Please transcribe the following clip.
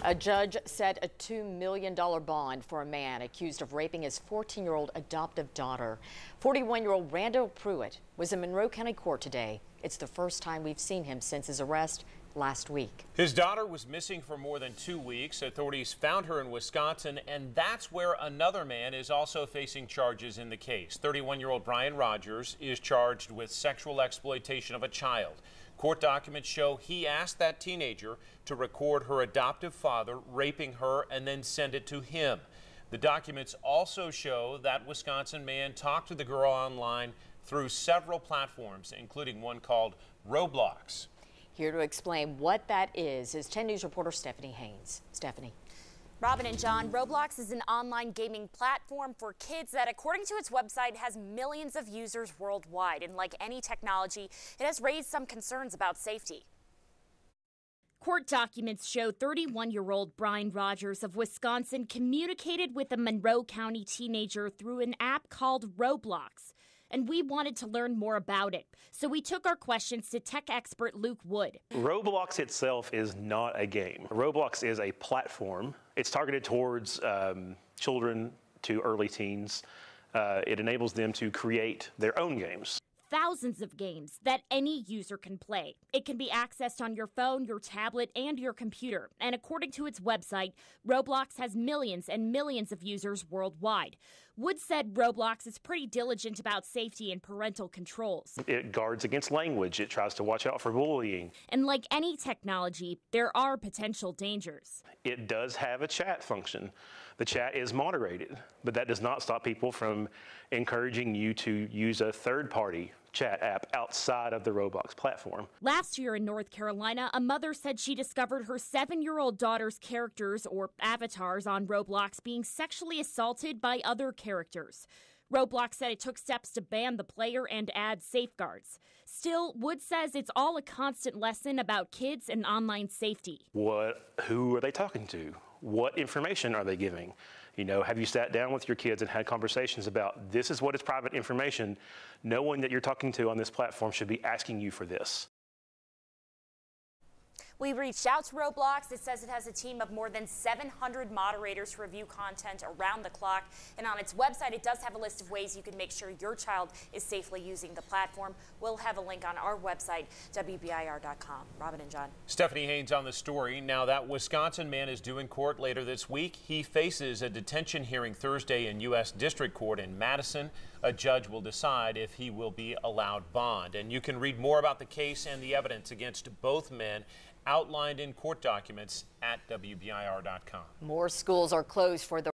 A judge set a $2 million bond for a man accused of raping his 14-year-old adoptive daughter. 41-year-old Randall Pruitt was in Monroe County Court today. It's the first time we've seen him since his arrest last week. His daughter was missing for more than 2 weeks. Authorities found her in Wisconsin, and that's where another man is also facing charges in the case. 31-year-old Brian Rogers is charged with sexual exploitation of a child. Court documents show he asked that teenager to record her adoptive father raping her and then send it to him. The documents also show that Wisconsin man talked to the girl online through several platforms, including one called Roblox. Here to explain what that is 10 News reporter Stephanie Haynes. Stephanie. Robin and John, Roblox is an online gaming platform for kids that, according to its website, has millions of users worldwide. And like any technology, it has raised some concerns about safety. Court documents show 31-year-old Brian Rogers of Wisconsin communicated with a Monroe County teenager through an app called Roblox. And we wanted to learn more about it. So we took our questions to tech expert Luke Wood. Roblox itself is not a game. Roblox is a platform. It's targeted towards children to early teens. It enables them to create their own games. Thousands of games that any user can play. It can be accessed on your phone, your tablet, and your computer. And according to its website, Roblox has millions and millions of users worldwide. Wood said Roblox is pretty diligent about safety and parental controls. It guards against language. It tries to watch out for bullying. And like any technology, there are potential dangers. It does have a chat function. The chat is moderated, but that does not stop people from encouraging you to use a third-party chat app outside of the Roblox platform. Last year in North Carolina, a mother said she discovered her 7-year-old daughter's characters or avatars on Roblox being sexually assaulted by other characters. Roblox said it took steps to ban the player and add safeguards. Still, Wood says it's all a constant lesson about kids and online safety. Who are they talking to? What information are they giving? You know, have you sat down with your kids and had conversations about this is what is private information? No one that you're talking to on this platform should be asking you for this. We reached out to Roblox. It says it has a team of more than 700 moderators to review content around the clock. And on its website, it does have a list of ways you can make sure your child is safely using the platform. We'll have a link on our website, WBIR.com. Robin and John. Stephanie Haynes on the story. Now, that Wisconsin man is due in court later this week. He faces a detention hearing Thursday in U.S. District Court in Madison. A judge will decide if he will be allowed bond. And you can read more about the case and the evidence against both men outlined in court documents at WBIR.com. More schools are closed for the